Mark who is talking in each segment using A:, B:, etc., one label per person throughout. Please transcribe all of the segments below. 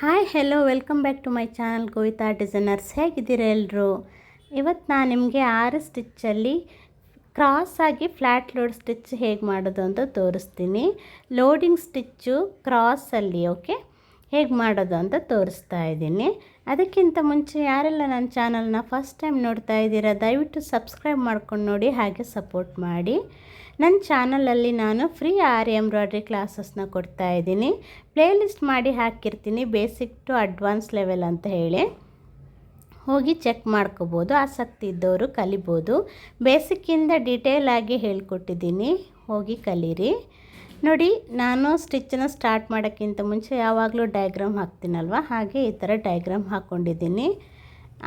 A: Hi hello welcome back to my channel Kavita designers. ಹೇಗಿದ್ದೀರಾ ಎಲ್ಲರೂ? ಇವತ್ತು ನಾನು ನಿಮಗೆ 6 ಸ್ಟಿಚ್ಚಲ್ಲಿ ಕ್ರಾಸಾಗಿ ಫ್ಲ್ಯಾಟ್ ಲೋಡ್ ಸ್ಟಿಚ್ ಹೇಗೆ ಮಾಡೋದು ಅಂತ ತೋರಿಸ್ತೀನಿ. ಲೋಡಿಂಗ್ ಸ್ಟಿಚ್ಚು ಕ್ರಾಸಲ್ಲಿ ಹೇಗೆ ಮಾಡೋದು ಅಂತ ತೋರಿಸ್ತಾ ಇದ್ದೀನಿ. ಅದಕ್ಕಿಂತ ಮುಂಚೆ ಯಾರೆಲ್ಲ ನನ್ನ ಚಾನಲ್ನ ಫಸ್ಟ್ ಟೈಮ್ ನೋಡ್ತಾ ಇದ್ದೀರಾ ದಯವಿಟ್ಟು ಸಬ್ಸ್ಕ್ರೈಬ್ ಮಾಡ್ಕೊಂಡು ನೋಡಿ, ಹಾಗೆ ಸಪೋರ್ಟ್ ಮಾಡಿ. ನನ್ನ ಚಾನಲಲ್ಲಿ ನಾನು ಫ್ರೀ ಆರಿ ಎಂಬ್ರಾಯ್ಡ್ರಿ ಕ್ಲಾಸಸ್ನ ಕೊಡ್ತಾ ಇದ್ದೀನಿ. ಪ್ಲೇಲಿಸ್ಟ್ ಮಾಡಿ ಹಾಕಿರ್ತೀನಿ, ಬೇಸಿಕ್ ಟು ಅಡ್ವಾನ್ಸ್ ಲೆವೆಲ್ ಅಂತ ಹೇಳಿ. ಹೋಗಿ ಚೆಕ್ ಮಾಡ್ಕೋಬೋದು, ಆಸಕ್ತಿ ಇದ್ದವರು ಕಲಿಬೋದು. ಬೇಸಿಕ್ಕಿಂದ ಡೀಟೇಲ್ ಆಗಿ ಹೇಳ್ಕೊಟ್ಟಿದ್ದೀನಿ, ಹೋಗಿ ಕಲೀರಿ. ನೋಡಿ, ನಾನು ಸ್ಟಿಚ್ಚನ್ನು ಸ್ಟಾರ್ಟ್ ಮಾಡೋಕ್ಕಿಂತ ಮುಂಚೆ ಯಾವಾಗಲೂ ಡಯಾಗ್ರಾಮ್ ಹಾಕ್ತೀನಲ್ವ, ಹಾಗೆ ಈ ಥರ ಡಯಾಗ್ರಾಮ್ ಹಾಕ್ಕೊಂಡಿದ್ದೀನಿ.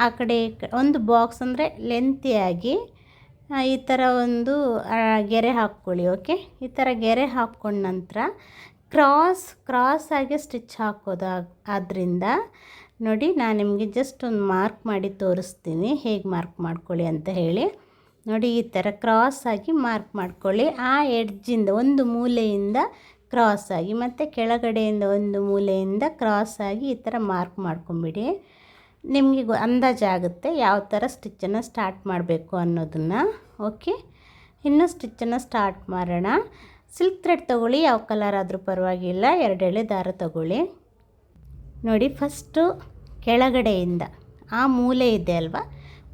A: ಆ ಕಡೆ ಒಂದು ಬಾಕ್ಸ್ ಅಂದರೆ ಲೆಂತಿಯಾಗಿ ಈ ಥರ ಒಂದು ಗೆರೆ ಹಾಕ್ಕೊಳ್ಳಿ. ಈ ಥರ ಗೆರೆ ಹಾಕ್ಕೊಂಡ ನಂತರ ಕ್ರಾಸಾಗಿ ಸ್ಟಿಚ್ ಹಾಕೋದು. ಆದ್ದರಿಂದ ನೋಡಿ, ನಾನು ನಿಮಗೆ ಜಸ್ಟ್ ಒಂದು ಮಾರ್ಕ್ ಮಾಡಿ ತೋರಿಸ್ತೀನಿ ಹೇಗೆ ಮಾರ್ಕ್ ಮಾಡ್ಕೊಳ್ಳಿ ಅಂತ ಹೇಳಿ. ನೋಡಿ, ಈ ಥರ ಕ್ರಾಸಾಗಿ ಮಾರ್ಕ್ ಮಾಡ್ಕೊಳ್ಳಿ. ಆ ಎಡ್ಜಿಂದ ಒಂದು ಮೂಲೆಯಿಂದ ಕ್ರಾಸಾಗಿ ಮತ್ತು ಕೆಳಗಡೆಯಿಂದ ಒಂದು ಮೂಲೆಯಿಂದ ಕ್ರಾಸಾಗಿ ಈ ಥರ ಮಾರ್ಕ್ ಮಾಡ್ಕೊಂಬಿಡಿ. ನಿಮಗೆ ಅಂದಾಜಾಗುತ್ತೆ ಯಾವ ಥರ ಸ್ಟಿಚ್ಚನ್ನು ಸ್ಟಾರ್ಟ್ ಮಾಡಬೇಕು ಅನ್ನೋದನ್ನು. ಇನ್ನು ಸ್ಟಿಚ್ಚನ್ನು ಸ್ಟಾರ್ಟ್ ಮಾಡೋಣ. ಸಿಲ್ಕ್ ಥ್ರೆಡ್ ತೊಗೊಳ್ಳಿ, ಯಾವ ಕಲರ್ ಆದರೂ ಪರವಾಗಿಲ್ಲ. 2 ಎಳೆ ದಾರ ತೊಗೊಳ್ಳಿ. ನೋಡಿ, ಫಸ್ಟು ಕೆಳಗಡೆಯಿಂದ ಆ ಮೂಲೆ ಇದೆ ಅಲ್ವಾ,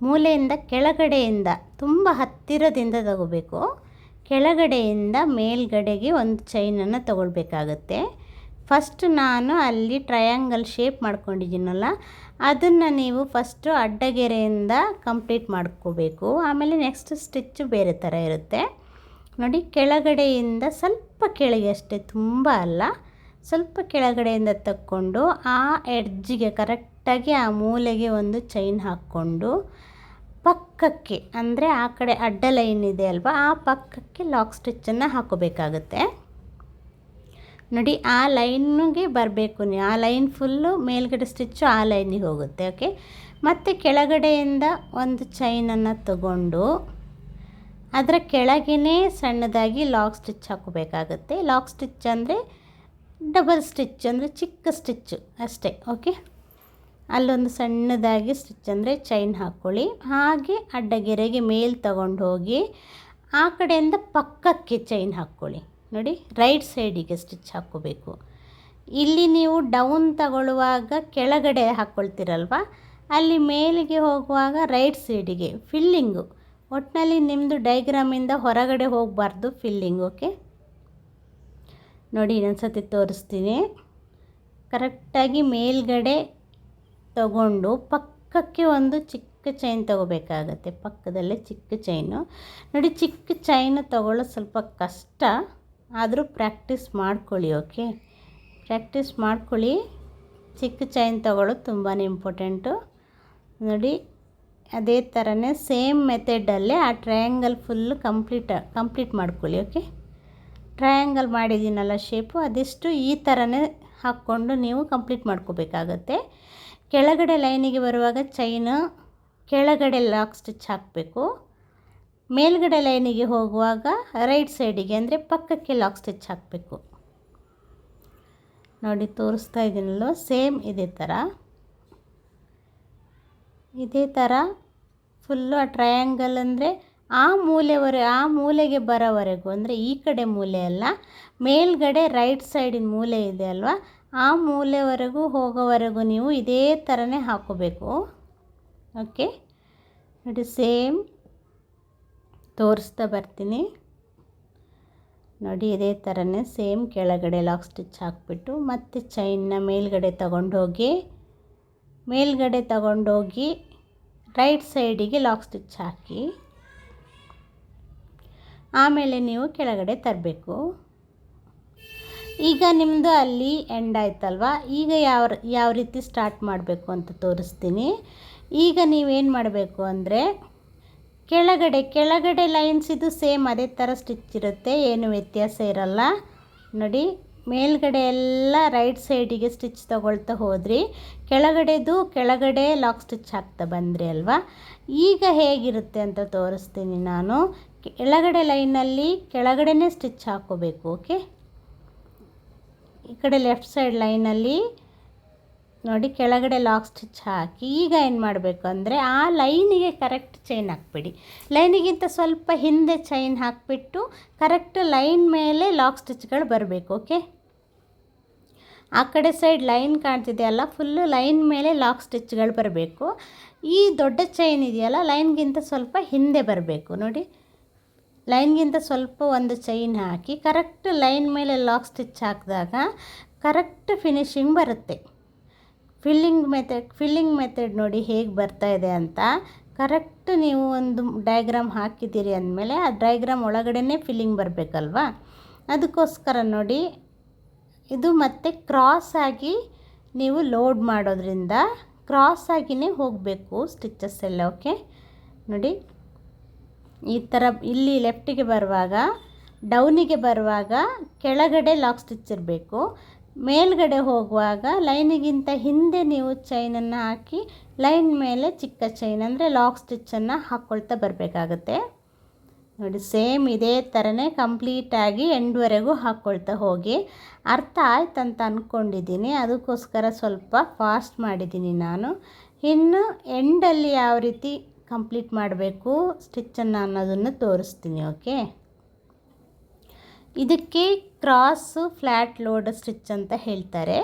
A: ಮೂಲೆಯಿಂದ ಕೆಳಗಡೆಯಿಂದ ತುಂಬ ಹತ್ತಿರದಿಂದ ತಗೋಬೇಕು. ಕೆಳಗಡೆಯಿಂದ ಮೇಲ್ಗಡೆಗೆ ಒಂದು ಚೈನನ್ನು ತಗೊಳ್ಬೇಕಾಗತ್ತೆ. ಫಸ್ಟ್ ನಾನು ಅಲ್ಲಿ ಟ್ರಯಾಂಗಲ್ ಶೇಪ್ ಮಾಡ್ಕೊಂಡಿದ್ದೀನಲ್ಲ, ಅದನ್ನು ನೀವು ಫಸ್ಟು ಅಡ್ಡಗೆರೆಯಿಂದ ಕಂಪ್ಲೀಟ್ ಮಾಡ್ಕೋಬೇಕು. ಆಮೇಲೆ ನೆಕ್ಸ್ಟ್ ಸ್ಟಿಚ್ಚು ಬೇರೆ ಥರ ಇರುತ್ತೆ. ನೋಡಿ, ಕೆಳಗಡೆಯಿಂದ ಸ್ವಲ್ಪ ಕೆಳಗೆ ಅಷ್ಟೇ, ತುಂಬ ಅಲ್ಲ, ಸ್ವಲ್ಪ ಕೆಳಗಡೆಯಿಂದ ತಕ್ಕೊಂಡು ಆ ಎಡ್ಜಿಗೆ ಕರೆಕ್ಟಾಗಿ ಆ ಮೂಲೆಗೆ ಒಂದು ಚೈನ್ ಹಾಕ್ಕೊಂಡು ಪಕ್ಕಕ್ಕೆ, ಅಂದರೆ ಆ ಕಡೆ ಅಡ್ಡ ಲೈನ್ ಇದೆ ಅಲ್ವಾ, ಆ ಪಕ್ಕಕ್ಕೆ ಲಾಕ್ ಸ್ಟಿಚ್ಚನ್ನು ಹಾಕೋಬೇಕಾಗುತ್ತೆ. ನೋಡಿ, ಆ ಲೈನಿಗೆ ಬರಬೇಕು ನೀವು. ಆ ಲೈನ್ ಫುಲ್ಲು ಮೇಲ್ಗಡೆ ಸ್ಟಿಚ್ಚು ಆ ಲೈನಿಗೆ ಹೋಗುತ್ತೆ. ಮತ್ತು ಕೆಳಗಡೆಯಿಂದ ಒಂದು ಚೈನನ್ನು ತಗೊಂಡು ಅದರ ಕೆಳಗೇ ಸಣ್ಣದಾಗಿ ಲಾಕ್ ಸ್ಟಿಚ್ ಹಾಕೋಬೇಕಾಗುತ್ತೆ. ಲಾಕ್ ಸ್ಟಿಚ್ ಅಂದರೆ ಡಬಲ್ ಸ್ಟಿಚ್, ಅಂದರೆ ಚಿಕ್ಕ ಸ್ಟಿಚ್ಚು ಅಷ್ಟೇ. ಅಲ್ಲೊಂದು ಸಣ್ಣದಾಗಿ ಸ್ಟಿಚ್ ಅಂದರೆ ಚೈನ್ ಹಾಕ್ಕೊಳ್ಳಿ. ಹಾಗೆ ಅಡ್ಡಗೆರೆಗೆ ಮೇಲೆ ತಗೊಂಡು ಹೋಗಿ ಆ ಕಡೆಯಿಂದ ಪಕ್ಕಕ್ಕೆ ಚೈನ್ ಹಾಕ್ಕೊಳ್ಳಿ. ನೋಡಿ, ರೈಟ್ ಸೈಡಿಗೆ ಸ್ಟಿಚ್ ಹಾಕ್ಕೋಬೇಕು. ಇಲ್ಲಿ ನೀವು ಡೌನ್ ತಗೊಳ್ಳುವಾಗ ಕೆಳಗಡೆ ಹಾಕ್ಕೊಳ್ತೀರಲ್ವ, ಅಲ್ಲಿ ಮೇಲಿಗೆ ಹೋಗುವಾಗ ರೈಟ್ ಸೈಡಿಗೆ ಫಿಲ್ಲಿಂಗು. ಒಟ್ಟಿನಲ್ಲಿ ನಿಮ್ಮದು ಡೈಗ್ರಾಮಿಂದ ಹೊರಗಡೆ ಹೋಗಬಾರ್ದು ಫಿಲ್ಲಿಂಗ್. ನೋಡಿ, ಇನ್ನೊಂದು ಸತಿ ತೋರಿಸ್ತೀನಿ. ಕರೆಕ್ಟಾಗಿ ಮೇಲ್ಗಡೆ ತಗೊಂಡು ಪಕ್ಕಕ್ಕೆ ಒಂದು ಚಿಕ್ಕ ಚೈನ್ ತಗೋಬೇಕಾಗತ್ತೆ. ಪಕ್ಕದಲ್ಲೇ ಚಿಕ್ಕ ಚೈನು. ನೋಡಿ, ಚಿಕ್ಕ ಚೈನು ತಗೊಳ್ಳೋದು ಸ್ವಲ್ಪ ಕಷ್ಟ, ಆದರೂ ಪ್ರಾಕ್ಟೀಸ್ ಮಾಡ್ಕೊಳ್ಳಿ. ಪ್ರಾಕ್ಟೀಸ್ ಮಾಡ್ಕೊಳ್ಳಿ. ಚಿಕ್ಕ ಚೈನ್ ತಗೊಳ್ಳೋದು ತುಂಬಾ ಇಂಪಾರ್ಟೆಂಟು. ನೋಡಿ, ಅದೇ ಥರನೇ ಸೇಮ್ ಮೆಥಡಲ್ಲೇ ಆ ಟ್ರಯಾಂಗಲ್ ಫುಲ್ಲು ಕಂಪ್ಲೀಟ್ ಮಾಡ್ಕೊಳ್ಳಿ. ಟ್ರಯಾಂಗಲ್ ಮಾಡಿದ್ದೀನಲ್ಲ ಶೇಪು, ಅದೆಷ್ಟು ಈ ಥರನೇ ಹಾಕ್ಕೊಂಡು ನೀವು ಕಂಪ್ಲೀಟ್ ಮಾಡ್ಕೋಬೇಕಾಗತ್ತೆ. ಕೆಳಗಡೆ ಲೈನಿಗೆ ಬರುವಾಗ ಚೈನು ಕೆಳಗಡೆ ಲಾಕ್ ಸ್ಟಿಚ್ ಹಾಕಬೇಕು. ಮೇಲ್ಗಡೆ ಲೈನಿಗೆ ಹೋಗುವಾಗ ರೈಟ್ ಸೈಡಿಗೆ, ಅಂದರೆ ಪಕ್ಕಕ್ಕೆ ಲಾಕ್ ಸ್ಟಿಚ್ ಹಾಕಬೇಕು. ನೋಡಿ, ತೋರಿಸ್ತಾ ಇದ್ದೀನಲ್ಲೋ, ಸೇಮ್ ಇದೇ ಥರ ಫುಲ್ಲು ಆ ಟ್ರಯಾಂಗಲ್, ಅಂದರೆ ಆ ಮೂಲೆಗೆ ಬರೋವರೆಗೂ, ಅಂದರೆ ಈ ಕಡೆ ಮೂಲೆ ಅಲ್ಲ, ಮೇಲ್ಗಡೆ ರೈಟ್ ಸೈಡಿನ ಮೂಲೆ ಇದೆ ಅಲ್ವಾ, ಆ ಮೂಲೆವರೆಗೂ ಹೋಗೋವರೆಗೂ ನೀವು ಇದೇ ಥರನೇ ಹಾಕೋಬೇಕು. ನೋಡಿ, ಸೇಮ್ ತೋರಿಸ್ತಾ ಬರ್ತೀನಿ. ನೋಡಿ, ಇದೇ ಥರನೇ ಸೇಮ್ ಕೆಳಗಡೆ ಲಾಕ್ ಸ್ಟಿಚ್ ಹಾಕ್ಬಿಟ್ಟು ಮತ್ತೆ ಚೈನ್ನ ಮೇಲ್ಗಡೆ ತಗೊಂಡೋಗಿ ರೈಟ್ ಸೈಡಿಗೆ ಲಾಕ್ ಸ್ಟಿಚ್ ಹಾಕಿ ಆಮೇಲೆ ನೀವು ಕೆಳಗಡೆ ತರಬೇಕು. ಈಗ ನಿಮ್ಮದು ಅಲ್ಲಿ ಎಂಡ್ ಆಯ್ತಲ್ವ, ಈಗ ಯಾವ ರೀತಿ ಸ್ಟಾರ್ಟ್ ಮಾಡಬೇಕು ಅಂತ ತೋರಿಸ್ತೀನಿ. ಈಗ ನೀವೇನು ಮಾಡಬೇಕು ಅಂದರೆ ಕೆಳಗಡೆ ಲೈನ್ಸ್ ಇದು ಸೇಮ್ ಅದೇ ಥರ ಸ್ಟಿಚ್ ಇರುತ್ತೆ, ಏನು ವ್ಯತ್ಯಾಸ ಇರಲ್ಲ. ನೋಡಿ, ಮೇಲ್ಗಡೆ ಎಲ್ಲ ರೈಟ್ ಸೈಡಿಗೆ ಸ್ಟಿಚ್ ತಗೊಳ್ತಾ ಹೋದ್ರಿ, ಕೆಳಗಡೆ ಲಾಕ್ ಸ್ಟಿಚ್ ಹಾಕ್ತಾ ಬಂದ್ರಿ ಅಲ್ವಾ. ಈಗ ಹೇಗಿರುತ್ತೆ ಅಂತ ತೋರಿಸ್ತೀನಿ ನಾನು. ಕೆಳಗಡೆ ಲೈನಲ್ಲಿ ಕೆಳಗಡೆನೇ ಸ್ಟಿಚ್ ಹಾಕೋಬೇಕು. ಈ ಕಡೆ ಲೆಫ್ಟ್ ಸೈಡ್ ಲೈನಲ್ಲಿ ನೋಡಿ ಕೆಳಗಡೆ ಲಾಕ್ ಸ್ಟಿಚ್ ಹಾಕಿ ಈಗ ಏನು ಮಾಡಬೇಕು ಅಂದರೆ ಆ ಲೈನಿಗೆ ಕರೆಕ್ಟ್ ಚೈನ್ ಹಾಕ್ಬಿಡಿ. ಲೈನಿಗಿಂತ ಸ್ವಲ್ಪ ಹಿಂದೆ ಚೈನ್ ಹಾಕಿಬಿಟ್ಟು ಕರೆಕ್ಟ್ ಲೈನ್ ಮೇಲೆ ಲಾಕ್ ಸ್ಟಿಚ್ಗಳು ಬರಬೇಕು. ಓಕೆ, ಆ ಕಡೆ ಸೈಡ್ ಲೈನ್ ಕಾಣ್ತಿದೆಯಲ್ಲ, ಫುಲ್ಲು ಲೈನ್ ಮೇಲೆ ಲಾಕ್ ಸ್ಟಿಚ್ಗಳು ಬರಬೇಕು. ಈ ದೊಡ್ಡ ಚೈನ್ ಇದೆಯಲ್ಲ, ಲೈನ್ಗಿಂತ ಸ್ವಲ್ಪ ಹಿಂದೆ ಬರಬೇಕು. ನೋಡಿ, ಲೈನ್ಗಿಂತ ಸ್ವಲ್ಪ ಒಂದು ಚೈನ್ ಹಾಕಿ ಕರೆಕ್ಟ್ ಲೈನ್ ಮೇಲೆ ಲಾಕ್ ಸ್ಟಿಚ್ ಹಾಕಿದಾಗ ಕರೆಕ್ಟ್ ಫಿನಿಶಿಂಗ್ ಬರುತ್ತೆ. ಫಿಲ್ಲಿಂಗ್ ಮೆಥಡ್ ನೋಡಿ ಹೇಗೆ ಬರ್ತಾ ಇದೆ ಅಂತ. ಕರೆಕ್ಟ್ ನೀವು ಒಂದು ಡಯಾಗ್ರಾಮ್ ಹಾಕಿದ್ದೀರಿ ಅಂದಮೇಲೆ ಆ ಡಯಾಗ್ರಾಮ್ ಒಳಗಡೆನೇ ಫಿಲ್ಲಿಂಗ್ ಬರಬೇಕಲ್ವಾ, ಅದಕ್ಕೋಸ್ಕರ ನೋಡಿ ಇದು ಮತ್ತೆ ಕ್ರಾಸ್ ಆಗಿ ನೀವು ಲೋಡ್ ಮಾಡೋದ್ರಿಂದ ಕ್ರಾಸ್ ಆಗಿಯೇ ಹೋಗಬೇಕು ಸ್ಟಿಚಸ್ ಎಲ್ಲ. ಓಕೆ, ನೋಡಿ ಈ ಥರ ಇಲ್ಲಿ ಲೆಫ್ಟಿಗೆ ಬರುವಾಗ, ಡೌನಿಗೆ ಬರುವಾಗ ಕೆಳಗಡೆ ಲಾಕ್ ಸ್ಟಿಚ್ ಇರಬೇಕು. ಮೇಲ್ಗಡೆ ಹೋಗುವಾಗ ಲೈನಿಗಿಂತ ಹಿಂದೆ ನೀವು ಚೈನನ್ನು ಹಾಕಿ ಲೈನ್ ಮೇಲೆ ಚಿಕ್ಕ ಚೈನ್ ಅಂದರೆ ಲಾಕ್ ಸ್ಟಿಚ್ಚನ್ನು ಹಾಕ್ಕೊಳ್ತಾ ಬರಬೇಕಾಗತ್ತೆ. ನೋಡಿ, ಸೇಮ್ ಇದೇ ಥರನೇ ಕಂಪ್ಲೀಟಾಗಿ ಎಂಡ್ವರೆಗೂ ಹಾಕ್ಕೊಳ್ತಾ ಹೋಗಿ. ಅರ್ಥ ಆಯ್ತಂತ ಅಂದ್ಕೊಂಡಿದ್ದೀನಿ, ಅದಕ್ಕೋಸ್ಕರ ಸ್ವಲ್ಪ ಫಾಸ್ಟ್ ಮಾಡಿದ್ದೀನಿ ನಾನು. ಇನ್ನು ಎಂಡಲ್ಲಿ ಯಾವ ರೀತಿ ಕಂಪ್ಲೀಟ್ ಮಾಡಬೇಕು ಸ್ಟಿಚ್ಚನ್ನು ಅನ್ನೋದನ್ನು ತೋರಿಸ್ತೀನಿ. ಓಕೆ, ಇದಕ್ಕೆ ಕ್ರಾಸು ಫ್ಲ್ಯಾಟ್ ಲೋಡ್ ಸ್ಟಿಚ್ ಅಂತ ಹೇಳ್ತಾರೆ.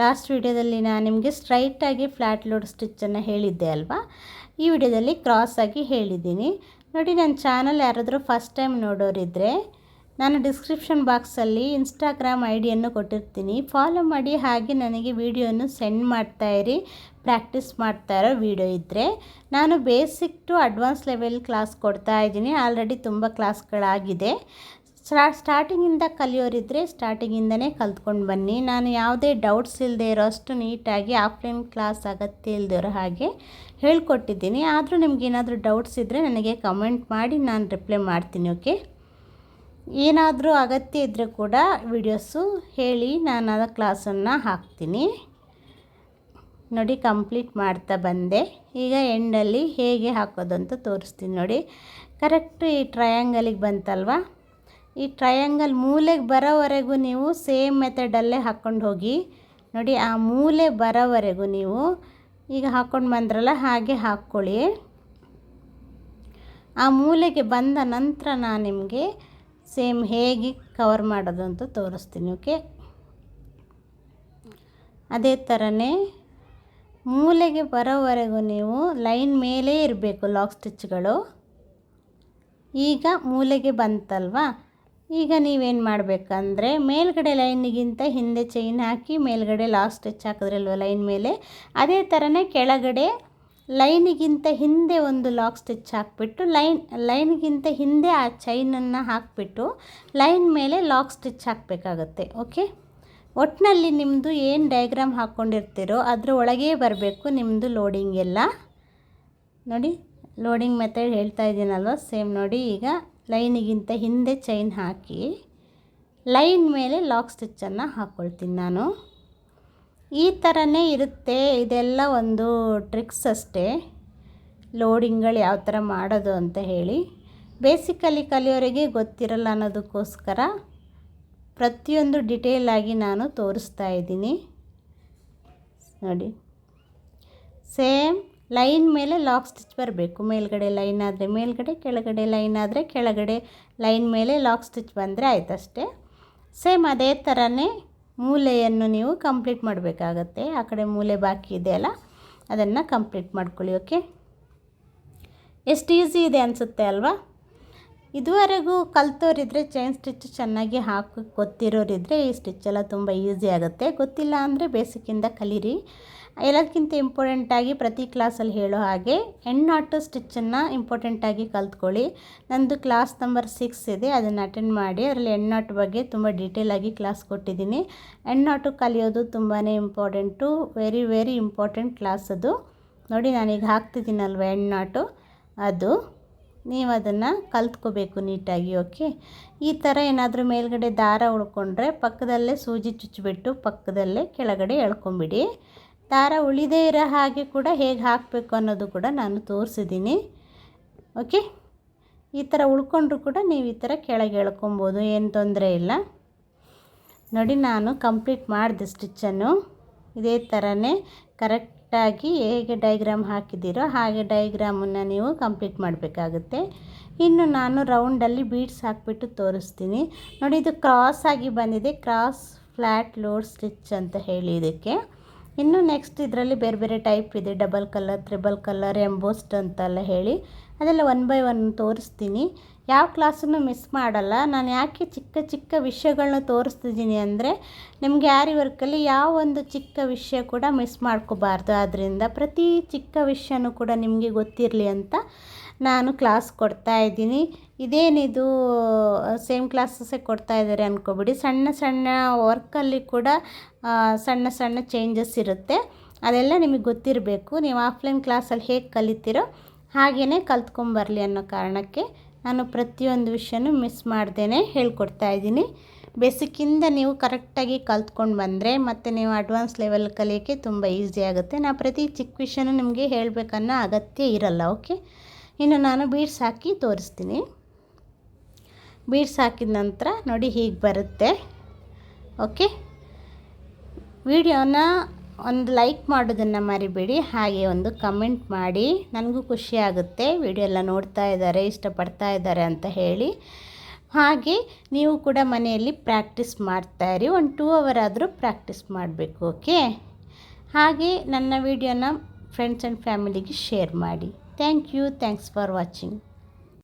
A: ಲಾಸ್ಟ್ ವಿಡಿಯೋದಲ್ಲಿ ನಾನು ನಿಮಗೆ ಸ್ಟ್ರೈಟಾಗಿ ಫ್ಲ್ಯಾಟ್ ಲೋಡ್ ಸ್ಟಿಚ್ಚನ್ನು ಹೇಳಿದ್ದೆ ಅಲ್ವಾ, ಈ ವಿಡಿಯೋದಲ್ಲಿ ಕ್ರಾಸಾಗಿ ಹೇಳಿದ್ದೀನಿ. ನೋಡಿ, ನನ್ನ ಚಾನಲ್ ಯಾರಾದರೂ ಫಸ್ಟ್ ಟೈಮ್ ನೋಡೋರಿದ್ದರೆ ನಾನು ಡಿಸ್ಕ್ರಿಪ್ಷನ್ ಬಾಕ್ಸಲ್ಲಿ ಇನ್ಸ್ಟಾಗ್ರಾಮ್ ಐಡಿಯನ್ನು ಕೊಟ್ಟಿರ್ತೀನಿ, ಫಾಲೋ ಮಾಡಿ. ಹಾಗೆ ನನಗೆ ವಿಡಿಯೋನು ಸೆಂಡ್ ಮಾಡ್ತಾಯಿರಿ, ಪ್ರಾಕ್ಟೀಸ್ ಮಾಡ್ತಾ ಇರೋ ವಿಡಿಯೋ ಇದ್ದರೆ. ನಾನು basic to advance level class ಕೊಡ್ತಾ ಇದ್ದೀನಿ. ಆಲ್ರೆಡಿ ತುಂಬ ಕ್ಲಾಸ್ಗಳಾಗಿದೆ. ಸ್ಟಾರ್ಟಿಂಗಿಂದ ಕಲಿಯೋರಿದ್ದರೆ ಸ್ಟಾರ್ಟಿಂಗಿಂದನೇ ಕಲ್ತ್ಕೊಂಡು ಬನ್ನಿ. ನಾನು ಯಾವುದೇ ಡೌಟ್ಸ್ ಇಲ್ಲದೆ ಇರೋ ಅಷ್ಟು ನೀಟಾಗಿ ಆಫ್ಲೈನ್ ಕ್ಲಾಸ್ ಅಗತ್ಯ ಇಲ್ಲದಿರೋ ಹಾಗೆ ಹೇಳ್ಕೊಟ್ಟಿದ್ದೀನಿ. ಆದರೂ ನಿಮಗೇನಾದರೂ ಡೌಟ್ಸ್ ಇದ್ದರೆ ನನಗೆ ಕಮೆಂಟ್ ಮಾಡಿ, ನಾನು ರಿಪ್ಲೈ ಮಾಡ್ತೀನಿ. ಓಕೆ, ಏನಾದರೂ ಅಗತ್ಯ ಇದ್ದರೆ ಕೂಡ ವಿಡಿಯೋಸು ಹೇಳಿ, ನಾನು ಆ ಕ್ಲಾಸನ್ನು ಹಾಕ್ತೀನಿ. ನೋಡಿ, ಕಂಪ್ಲೀಟ್ ಮಾಡ್ತಾ ಬಂದೆ. ಈಗ ಎಂಡಲ್ಲಿ ಹೇಗೆ ಹಾಕೋದು ಅಂತ ತೋರಿಸ್ತೀನಿ. ನೋಡಿ, ಕರೆಕ್ಟ್ ಈ ಟ್ರಯಾಂಗಲಿಗೆ ಬಂತಲ್ವ, ಈ ಟ್ರಯಾಂಗಲ್ ಮೂಲೆಗೆ ಬರೋವರೆಗೂ ನೀವು ಸೇಮ್ ಮೆಥಡಲ್ಲೇ ಹಾಕ್ಕೊಂಡು ಹೋಗಿ. ನೋಡಿ, ಆ ಮೂಲೆ ಬರೋವರೆಗೂ ನೀವು ಈಗ ಹಾಕ್ಕೊಂಡು ಬಂದ್ರಲ್ಲ ಹಾಗೆ ಹಾಕ್ಕೊಳ್ಳಿ. ಆ ಮೂಲೆಗೆ ಬಂದ ನಂತರ ನಾನು ನಿಮಗೆ ಸೇಮ್ ಹೇಗೆ ಕವರ್ ಮಾಡೋದು ಅಂತ ತೋರಿಸ್ತೀನಿ. ಓಕೆ, ಅದೇ ಥರನೇ ಮೂಲೆಗೆ ಬರೋವರೆಗೂ ನೀವು ಲೈನ್ ಮೇಲೇ ಇರಬೇಕು ಲಾಕ್ ಸ್ಟಿಚ್ಗಳು. ಈಗ ಮೂಲೆಗೆ ಬಂತಲ್ವಾ, ಈಗ ನೀವೇನು ಮಾಡಬೇಕಂದ್ರೆ ಮೇಲ್ಗಡೆ ಲೈನಿಗಿಂತ ಹಿಂದೆ ಚೈನ್ ಹಾಕಿ ಮೇಲ್ಗಡೆ ಲಾಕ್ ಸ್ಟಿಚ್ ಹಾಕಿದ್ರಲ್ವ ಲೈನ್ ಮೇಲೆ, ಅದೇ ಥರನೇ ಕೆಳಗಡೆ ಲೈನಿಗಿಂತ ಹಿಂದೆ ಒಂದು ಲಾಕ್ ಸ್ಟಿಚ್ ಹಾಕಿಬಿಟ್ಟು ಲೈನಿಗಿಂತ ಹಿಂದೆ ಆ ಚೈನನ್ನು ಹಾಕಿಬಿಟ್ಟು ಲೈನ್ ಮೇಲೆ ಲಾಕ್ ಸ್ಟಿಚ್ ಹಾಕಬೇಕಾಗತ್ತೆ. ಓಕೆ, ಒಟ್ಟಿನಲ್ಲಿ ನಿಮ್ಮದು ಏನು ಡಯಾಗ್ರಾಮ್ ಹಾಕ್ಕೊಂಡಿರ್ತೀರೋ ಅದರ ಒಳಗೇ ಬರಬೇಕು ನಿಮ್ಮದು ಲೋಡಿಂಗ್ ಎಲ್ಲ. ನೋಡಿ, ಲೋಡಿಂಗ್ ಮೆಥಡ್ ಹೇಳ್ತಾ ಇದ್ದೀನಲ್ವ, ಸೇಮ್ ನೋಡಿ. ಈಗ ಲೈನಿಗಿಂತ ಹಿಂದೆ ಚೈನ್ ಹಾಕಿ ಲೈನ್ ಮೇಲೆ ಲಾಕ್ ಸ್ಟಿಚ್ಚನ್ನು ಹಾಕ್ಕೊಳ್ತೀನಿ ನಾನು. ಈ ಥರನೇ ಇರುತ್ತೆ. ಇದೆಲ್ಲ ಒಂದು ಟ್ರಿಕ್ಸ್ ಅಷ್ಟೇ, ಲೋಡಿಂಗ್ಗಳು ಯಾವ ಥರ ಮಾಡೋದು ಅಂತ ಹೇಳಿ. ಬೇಸಿಕಲಿ ಕಲಿಯೋರಿಗೆ ಗೊತ್ತಿರಲ್ಲ ಅನ್ನೋದಕ್ಕೋಸ್ಕರ ಪ್ರತಿಯೊಂದು ಡಿಟೇಲಾಗಿ ನಾನು ತೋರಿಸ್ತಾ ಇದ್ದೀನಿ. ನೋಡಿ, ಸೇಮ್ ಲೈನ್ ಮೇಲೆ ಲಾಕ್ ಸ್ಟಿಚ್ ಬರಬೇಕು. ಮೇಲ್ಗಡೆ ಲೈನ್ ಆದರೆ ಮೇಲ್ಗಡೆ, ಕೆಳಗಡೆ ಲೈನ್ ಆದರೆ ಕೆಳಗಡೆ, ಲೈನ್ ಮೇಲೆ ಲಾಕ್ ಸ್ಟಿಚ್ ಬಂದರೆ ಆಯ್ತಷ್ಟೇ. ಸೇಮ್ ಅದೇ ಥರನೇ ಮೂಲೆಯನ್ನು ನೀವು ಕಂಪ್ಲೀಟ್ ಮಾಡಬೇಕಾಗತ್ತೆ. ಆ ಕಡೆ ಮೂಲೆ ಬಾಕಿ ಇದೆಯಲ್ಲ ಅದನ್ನು ಕಂಪ್ಲೀಟ್ ಮಾಡ್ಕೊಳ್ಳಿ. ಓಕೆ, ಎಷ್ಟು ಈಸಿ ಇದೆ ಅನಿಸುತ್ತೆ ಅಲ್ವಾ? ಇದುವರೆಗೂ ಕಲ್ತೋರಿದ್ರೆ ಚೈನ್ ಸ್ಟಿಚ್ ಚೆನ್ನಾಗಿ ಹಾಕಿ ಗೊತ್ತಿರೋರಿದ್ದರೆ ಈ ಸ್ಟಿಚ್ಚೆಲ್ಲ ತುಂಬ ಈಸಿ ಆಗುತ್ತೆ. ಗೊತ್ತಿಲ್ಲ ಅಂದರೆ ಬೇಸಿಕ್ಕಿಂದ ಕಲೀರಿ. ಎಲ್ಲದಕ್ಕಿಂತ ಇಂಪಾರ್ಟೆಂಟಾಗಿ ಪ್ರತಿ ಕ್ಲಾಸಲ್ಲಿ ಹೇಳೋ ಹಾಗೆ ಎಂಡ್ ನಾಟು ಸ್ಟಿಚ್ಚನ್ನು ಇಂಪಾರ್ಟೆಂಟಾಗಿ ಕಲ್ತ್ಕೊಳ್ಳಿ. ನಂದು ಕ್ಲಾಸ್ ನಂಬರ್ 6 ಇದೆ, ಅದನ್ನು ಅಟೆಂಡ್ ಮಾಡಿ. ಅದರಲ್ಲಿ ಎಂಡ್ ನಾಟ್ ಬಗ್ಗೆ ತುಂಬ ಡೀಟೇಲಾಗಿ ಕ್ಲಾಸ್ ಕೊಟ್ಟಿದ್ದೀನಿ. ಎಂಡ್ ನಾಟು ಕಲಿಯೋದು ತುಂಬಾ important, very very important class ಅದು. ನೋಡಿ, ನಾನೀಗ ಹಾಕ್ತಿದ್ದೀನಲ್ವ ಎಂಡ್ ನಾಟು, ಅದು ನೀವು ಅದನ್ನು ಕಲ್ತ್ಕೋಬೇಕು ನೀಟಾಗಿ. ಓಕೆ, ಈ ಥರ ಏನಾದರೂ ಮೇಲ್ಗಡೆ ದಾರ ಉಳ್ಕೊಂಡ್ರೆ ಪಕ್ಕದಲ್ಲೇ ಸೂಜಿ ಚುಚ್ಚಿಬಿಟ್ಟು ಪಕ್ಕದಲ್ಲೇ ಕೆಳಗಡೆ ಎಳ್ಕೊಂಬಿಡಿ. ದಾರ ಉಳಿದೇ ಇರೋ ಹಾಗೆ ಕೂಡ ಹೇಗೆ ಹಾಕಬೇಕು ಅನ್ನೋದು ಕೂಡ ನಾನು ತೋರಿಸಿದ್ದೀನಿ. ಓಕೆ, ಈ ಥರ ಉಳ್ಕೊಂಡ್ರು ಕೂಡ ನೀವು ಈ ಥರ ಕೆಳಗೆ ಎಳ್ಕೊಬೋದು, ಏನು ತೊಂದರೆ ಇಲ್ಲ. ನೋಡಿ, ನಾನು ಕಂಪ್ಲೀಟ್ ಮಾಡಿದೆ ಸ್ಟಿಚ್ಚನ್ನು. ಇದೇ ಥರನೇ ಕರೆಕ್ಟಾಗಿ ಹೇಗೆ ಡೈಗ್ರಾಮ್ ಹಾಕಿದ್ದೀರೋ ಹಾಗೆ ಡೈಗ್ರಾಮನ್ನು ನೀವು ಕಂಪ್ಲೀಟ್ ಮಾಡಬೇಕಾಗುತ್ತೆ. ಇನ್ನು ನಾನು ರೌಂಡಲ್ಲಿ ಬೀಡ್ಸ್ ಹಾಕಿಬಿಟ್ಟು ತೋರಿಸ್ತೀನಿ ನೋಡಿ. ಇದು ಕ್ರಾಸಾಗಿ ಬಂದಿದೆ, ಕ್ರಾಸ್ ಫ್ಲ್ಯಾಟ್ ಲೋಡ್ ಸ್ಟಿಚ್ ಅಂತ ಹೇಳಿ ಇದಕ್ಕೆ. ಇನ್ನು ನೆಕ್ಸ್ಟ್ ಇದರಲ್ಲಿ ಬೇರೆ ಬೇರೆ ಟೈಪ್ ಇದೆ, double colour, triple colour, embossed ಅಂತೆಲ್ಲ ಹೇಳಿ ಅದೆಲ್ಲ 1 ಬೈ 1 ತೋರಿಸ್ತೀನಿ. ಯಾವ ಕ್ಲಾಸನ್ನು ಮಿಸ್ ಮಾಡಲ್ಲ. ನಾನು ಯಾಕೆ ಚಿಕ್ಕ ಚಿಕ್ಕ ವಿಷಯಗಳನ್ನ ತೋರಿಸ್ತಿದ್ದೀನಿ ಅಂದರೆ ನಿಮಗೆ ಆರಿ ವರ್ಕಲ್ಲಿ ಯಾವ ಒಂದು ಚಿಕ್ಕ ವಿಷಯ ಕೂಡ ಮಿಸ್ ಮಾಡ್ಕೋಬಾರ್ದು. ಆದ್ದರಿಂದ ಪ್ರತಿ ಚಿಕ್ಕ ವಿಷಯನೂ ಕೂಡ ನಿಮಗೆ ಗೊತ್ತಿರಲಿ ಅಂತ ನಾನು ಕ್ಲಾಸ್ ಕೊಡ್ತಾ ಇದ್ದೀನಿ. ಇದೇನಿದು ಸೇಮ್ ಕ್ಲಾಸಸ್ಸೇ ಕೊಡ್ತಾ ಇದ್ದಾರೆ ಅಂದ್ಕೊಬಿಡಿ. ಸಣ್ಣ ಸಣ್ಣ ವರ್ಕಲ್ಲಿ ಕೂಡ ಸಣ್ಣ ಸಣ್ಣ ಚೇಂಜಸ್ ಇರುತ್ತೆ, ಅದೆಲ್ಲ ನಿಮಗೆ ಗೊತ್ತಿರಬೇಕು. ನೀವು ಆಫ್ಲೈನ್ ಕ್ಲಾಸಲ್ಲಿ ಹೇಗೆ ಕಲಿತೀರೋ ಹಾಗೆಯೇ ಕಲ್ತ್ಕೊಂಬರಲಿ ಅನ್ನೋ ಕಾರಣಕ್ಕೆ ನಾನು ಪ್ರತಿಯೊಂದು ವಿಷಯನೂ ಮಿಸ್ ಮಾಡ್ದೇ ಹೇಳ್ಕೊಡ್ತಾ ಇದ್ದೀನಿ. ಬೇಸಿಕ್ಕಿಂದ ನೀವು ಕರೆಕ್ಟಾಗಿ ಕಲ್ತ್ಕೊಂಡು ಬಂದರೆ ಮತ್ತು ನೀವು ಅಡ್ವಾನ್ಸ್ ಲೆವೆಲ್ ಕಲಿಯೋಕ್ಕೆ ತುಂಬ ಈಸಿ ಆಗುತ್ತೆ. ನಾನು ಪ್ರತಿ ಚಿಕ್ಕ ವಿಷಯನೂ ನಿಮಗೆ ಹೇಳಬೇಕನ್ನೋ ಅಗತ್ಯ ಇರಲ್ಲ. ಓಕೆ, ಇನ್ನು ನಾನು ಬೀಡ್ಸ್ ಹಾಕಿ ತೋರಿಸ್ತೀನಿ. ಬೀಡ್ಸ್ ಹಾಕಿದ ನಂತರ ನೋಡಿ ಹೀಗೆ ಬರುತ್ತೆ. ಓಕೆ, ವಿಡಿಯೋನ ಒಂದು ಲೈಕ್ ಮಾಡೋದನ್ನು ಮರಿಬೇಡಿ, ಹಾಗೆ ಒಂದು ಕಮೆಂಟ್ ಮಾಡಿ. ನನಗೂ ಖುಷಿ ಆಗುತ್ತೆ ವಿಡಿಯೋ ಎಲ್ಲ ನೋಡ್ತಾ ಇದ್ದಾರೆ, ಇಷ್ಟಪಡ್ತಾ ಇದ್ದಾರೆ ಅಂತ ಹೇಳಿ. ಹಾಗೆ ನೀವು ಕೂಡ ಮನೆಯಲ್ಲಿ ಪ್ರಾಕ್ಟೀಸ್ ಮಾಡ್ತಾಯಿರಿ, ಒಂದು 2 ಅವರ್ ಆದರೂ ಪ್ರಾಕ್ಟೀಸ್ ಮಾಡಬೇಕು. ಓಕೆ, ಹಾಗೆ ನನ್ನ ವಿಡಿಯೋನ ಫ್ರೆಂಡ್ಸ್ ಆ್ಯಂಡ್ ಫ್ಯಾಮಿಲಿಗೆ ಶೇರ್ ಮಾಡಿ. Thank you, thanks for watching.